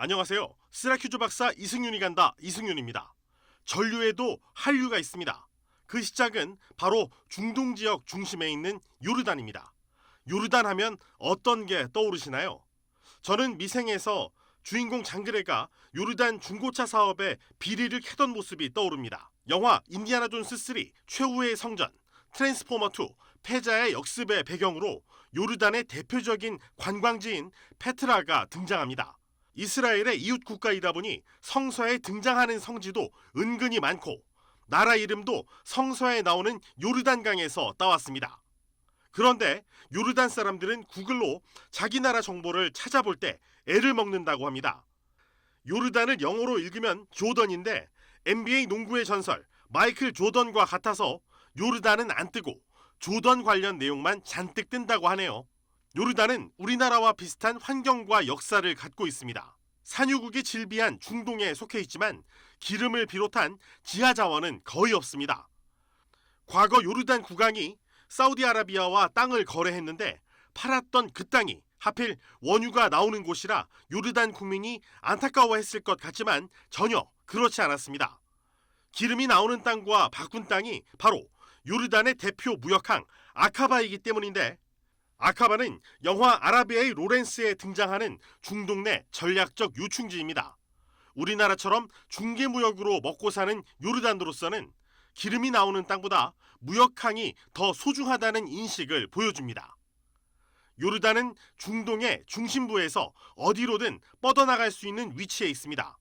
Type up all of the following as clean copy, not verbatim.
안녕하세요. 쓰라큐즈 박사 이승윤이 간다. 이승윤입니다. 전류에도 한류가 있습니다. 그 시작은 바로 중동 지역 중심에 있는 요르단입니다. 요르단 하면 어떤 게 떠오르시나요? 저는 미생에서 주인공 장그레가 요르단 중고차 사업에 비리를 캐던 모습이 떠오릅니다. 영화 인디아나 존스 3 최후의 성전, 트랜스포머 2 패자의 역습의 배경으로 요르단의 대표적인 관광지인 페트라가 등장합니다. 이스라엘의 이웃 국가이다 보니 성서에 등장하는 성지도 은근히 많고 나라 이름도 성서에 나오는 요르단강에서 따왔습니다. 그런데 요르단 사람들은 구글로 자기 나라 정보를 찾아볼 때 애를 먹는다고 합니다. 요르단을 영어로 읽으면 조던인데 NBA 농구의 전설 마이클 조던과 같아서 요르단은 안 뜨고 조던 관련 내용만 잔뜩 뜬다고 하네요. 요르단은 우리나라와 비슷한 환경과 역사를 갖고 있습니다. 산유국이 질비한 중동에 속해 있지만 기름을 비롯한 지하 자원은 거의 없습니다. 과거 요르단 국왕이 사우디아라비아와 땅을 거래했는데 팔았던 그 땅이 하필 원유가 나오는 곳이라 요르단 국민이 안타까워했을 것 같지만 전혀 그렇지 않았습니다. 기름이 나오는 땅과 바꾼 땅이 바로 요르단의 대표 무역항 아카바이기 때문인데, 아카바는 영화 아라비아의 로렌스에 등장하는 중동 내 전략적 요충지입니다. 우리나라처럼 중개무역으로 먹고 사는 요르단으로서는 기름이 나오는 땅보다 무역항이 더 소중하다는 인식을 보여줍니다. 요르단은 중동의 중심부에서 어디로든 뻗어나갈 수 있는 위치에 있습니다.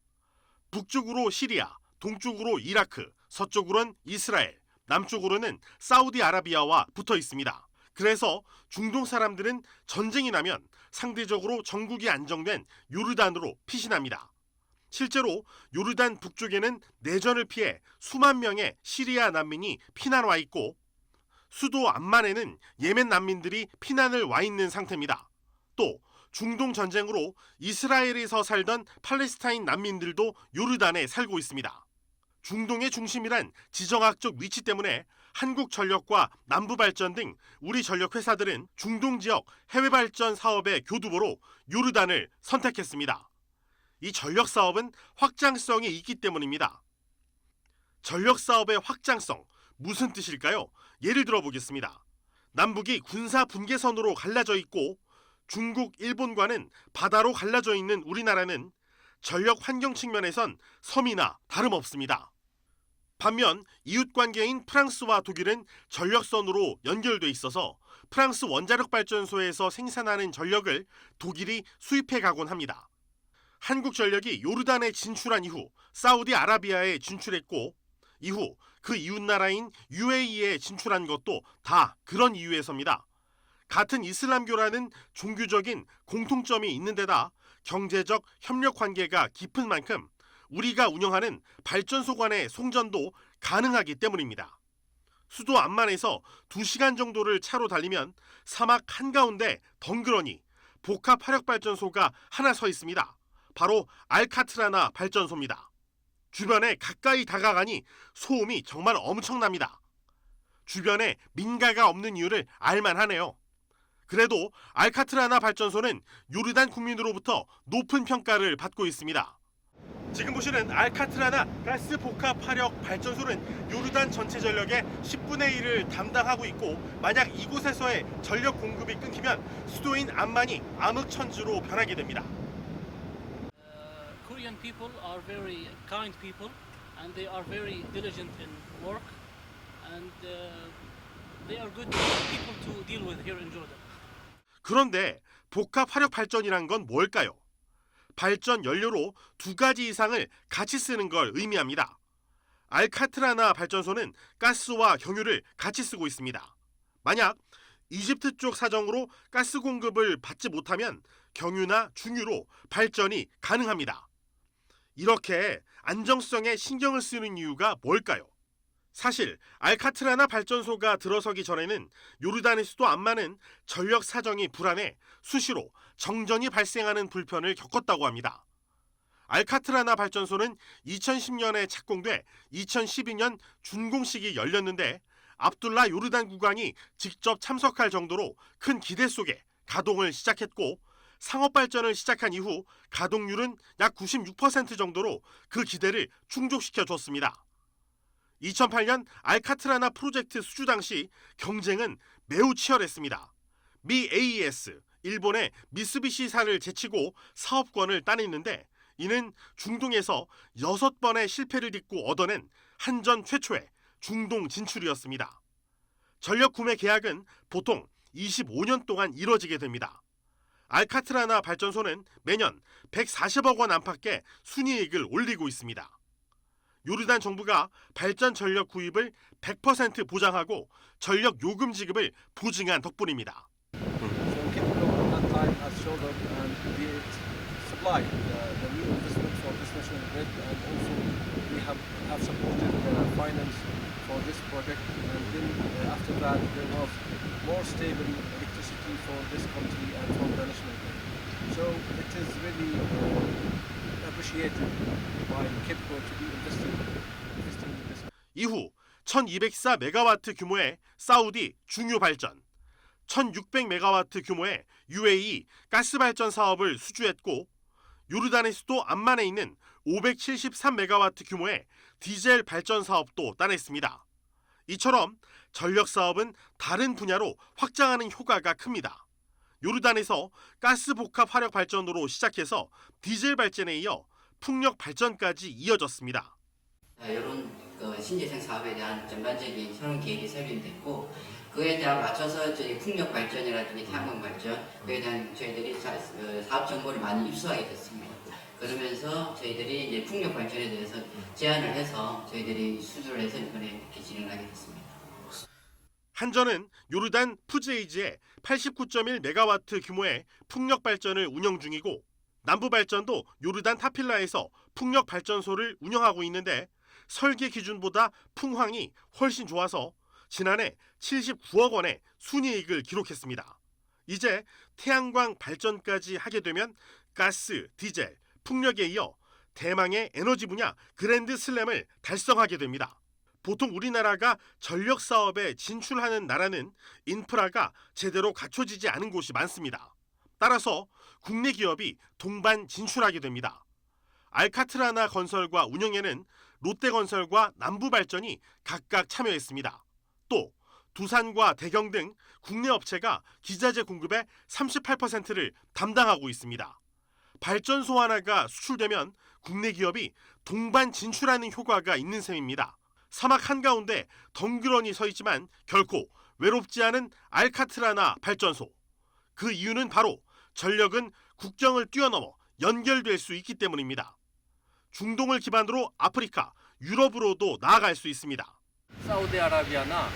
북쪽으로 시리아, 동쪽으로 이라크, 서쪽으로는 이스라엘, 남쪽으로는 사우디아라비아와 붙어 있습니다. 그래서 중동 사람들은 전쟁이 나면 상대적으로 정국이 안정된 요르단으로 피신합니다. 실제로 요르단 북쪽에는 내전을 피해 수만 명의 시리아 난민이 피난 와 있고, 수도 암만에는 예멘 난민들이 피난을 와 있는 상태입니다. 또 중동 전쟁으로 이스라엘에서 살던 팔레스타인 난민들도 요르단에 살고 있습니다. 중동의 중심이란 지정학적 위치 때문에 한국전력과 남부발전 등 우리 전력회사들은 중동 지역 해외발전 사업의 교두보로 요르단을 선택했습니다. 이 전력사업은 확장성이 있기 때문입니다. 전력사업의 확장성, 무슨 뜻일까요? 예를 들어보겠습니다. 남북이 군사 분계선으로 갈라져 있고 중국, 일본과는 바다로 갈라져 있는 우리나라는 전력 환경 측면에선 섬이나 다름없습니다. 반면 이웃관계인 프랑스와 독일은 전력선으로 연결돼 있어서 프랑스 원자력발전소에서 생산하는 전력을 독일이 수입해 가곤 합니다. 한국전력이 요르단에 진출한 이후 사우디아라비아에 진출했고, 이후 그 이웃나라인 UAE에 진출한 것도 다 그런 이유에서입니다. 같은 이슬람교라는 종교적인 공통점이 있는 데다 경제적 협력 관계가 깊은 만큼 우리가 운영하는 발전소 간의 송전도 가능하기 때문입니다. 수도 암만에서 2시간 정도를 차로 달리면 사막 한가운데 덩그러니 복합 화력발전소가 하나 서 있습니다. 바로 알카트라나 발전소입니다. 주변에 가까이 다가가니 소음이 정말 엄청납니다. 주변에 민가가 없는 이유를 알만하네요. 그래도 알카트라나 발전소는 요르단 국민으로부터 높은 평가를 받고 있습니다. 지금 보시는 알카트라나 가스 복합 화력 발전소는 요르단 전체 전력의 10분의 1을 담당하고 있고, 만약 이곳에서의 전력 공급이 끊기면 수도인 암만이 암흑천지로 변하게 됩니다. Korean people are very kind people and they are very diligent in work and they are good people to deal with here in Jordan. 그런데 복합 화력 발전이란 건 뭘까요? 발전 연료로 2가지 이상을 같이 쓰는 걸 의미합니다. 알카트라나 발전소는 가스와 경유를 같이 쓰고 있습니다. 만약 이집트 쪽 사정으로 가스 공급을 받지 못하면 경유나 중유로 발전이 가능합니다. 이렇게 안정성에 신경을 쓰는 이유가 뭘까요? 사실 알카트라나 발전소가 들어서기 전에는 요르단의 수도 암만은 전력 사정이 불안해 수시로 정전이 발생하는 불편을 겪었다고 합니다. 알카트라나 발전소는 2010년에 착공돼 2012년 준공식이 열렸는데 압둘라 요르단 국왕이 직접 참석할 정도로 큰 기대 속에 가동을 시작했고, 상업 발전을 시작한 이후 가동률은 약 96% 정도로 그 기대를 충족시켜 줬습니다. 2008년 알카트라나 프로젝트 수주 당시 경쟁은 매우 치열했습니다. 미 AES, 일본의 미쓰비시사를 제치고 사업권을 따냈는데 이는 중동에서 6번의 실패를 딛고 얻어낸 한전 최초의 중동 진출이었습니다. 전력 구매 계약은 보통 25년 동안 이뤄지게 됩니다. 알카트라나 발전소는 매년 140억 원 안팎의 순이익을 올리고 있습니다. 요르단 정부가 발전 전력 구입을 100% 보장하고 전력 요금 지급을 보증한 덕분입니다. So Kipco at that time has showed up and be supplied the new investment for this national grid, and also we have supported finance for this project, and then after that there was more stable electricity for this country and for the national grid. So it is really appreciated by Kipco to be investing in this. 이후 1204메가와트 규모의 사우디 중유 발전, 1600메가와트 규모의 UAE 가스 발전 사업을 수주했고 요르단의 수도 암만에 있는 573메가와트 규모의 디젤 발전 사업도 따냈습니다. 이처럼 전력 사업은 다른 분야로 확장하는 효과가 큽니다. 요르단에서 가스 복합 화력 발전으로 시작해서 디젤 발전에 이어 풍력 발전까지 이어졌습니다. 이런 신재생 사업에 대한 전반적인 새로운 계획이 설립됐고 그에 대한 맞춰서 저희 풍력 발전이라든지 태양광 발전 그에 대한 저희들이 사업 정보를 많이 입수하게 됐습니다. 그러면서 저희들이 이제 풍력 발전에 대해서 제안을 해서 저희들이 수주를 해서 이번에 이렇게 진행을 하게 됐습니다. 한전은 요르단 푸즈에이지에 89.1메가와트 규모의 풍력 발전을 운영 중이고 남부 발전도 요르단 타필라에서 풍력 발전소를 운영하고 있는데 설계 기준보다 풍황이 훨씬 좋아서 지난해 79억 원의 순이익을 기록했습니다. 이제 태양광 발전까지 하게 되면 가스, 디젤, 풍력에 이어 대망의 에너지 분야 그랜드 슬램을 달성하게 됩니다. 보통 우리나라가 전력 사업에 진출하는 나라는 인프라가 제대로 갖춰지지 않은 곳이 많습니다. 따라서 국내 기업이 동반 진출하게 됩니다. 알카트라나 건설과 운영에는 롯데건설과 남부발전이 각각 참여했습니다. 또 두산과 대경 등 국내 업체가 기자재 공급의 38%를 담당하고 있습니다. 발전소 하나가 수출되면 국내 기업이 동반 진출하는 효과가 있는 셈입니다. 사막 한가운데 덩그러니 서 있지만 결코 외롭지 않은 알카트라나 발전소. 그 이유는 바로 전력은 국경을 뛰어넘어 연결될 수 있기 때문입니다. 중동을 기반으로 아프리카, 유럽으로도 나아갈 수 있습니다. 사우디아라비아나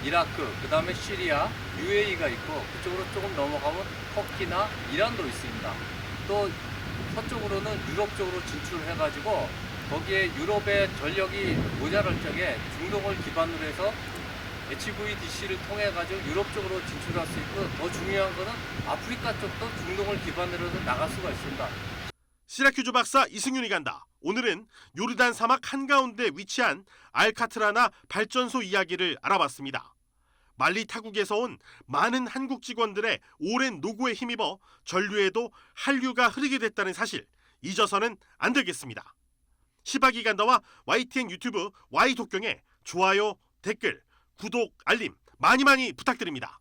이라크, 그 다음에 시리아, UAE가 있고 그쪽으로 조금 넘어가면 터키나 이란도 있습니다. 또 서쪽으로는 유럽 쪽으로 진출해가지고 거기에 유럽의 전력이 모자랄 적에 중동을 기반으로 해서 HVDC를 통해 가지고 유럽 쪽으로 진출할 수 있고 더 중요한 거는 아프리카 쪽도 중동을 기반으로 해서 나갈 수가 있습니다. 시라큐즈 박사 이승윤이 간다. 오늘은 요르단 사막 한가운데 위치한 알카트라나 발전소 이야기를 알아봤습니다. 말리 타국에서 온 많은 한국 직원들의 오랜 노고에 힘입어 전류에도 한류가 흐르게 됐다는 사실 잊어서는 안 되겠습니다. 시바기 간다와 YTN 유튜브 Y독경에 좋아요, 댓글, 구독, 알림 많이 부탁드립니다.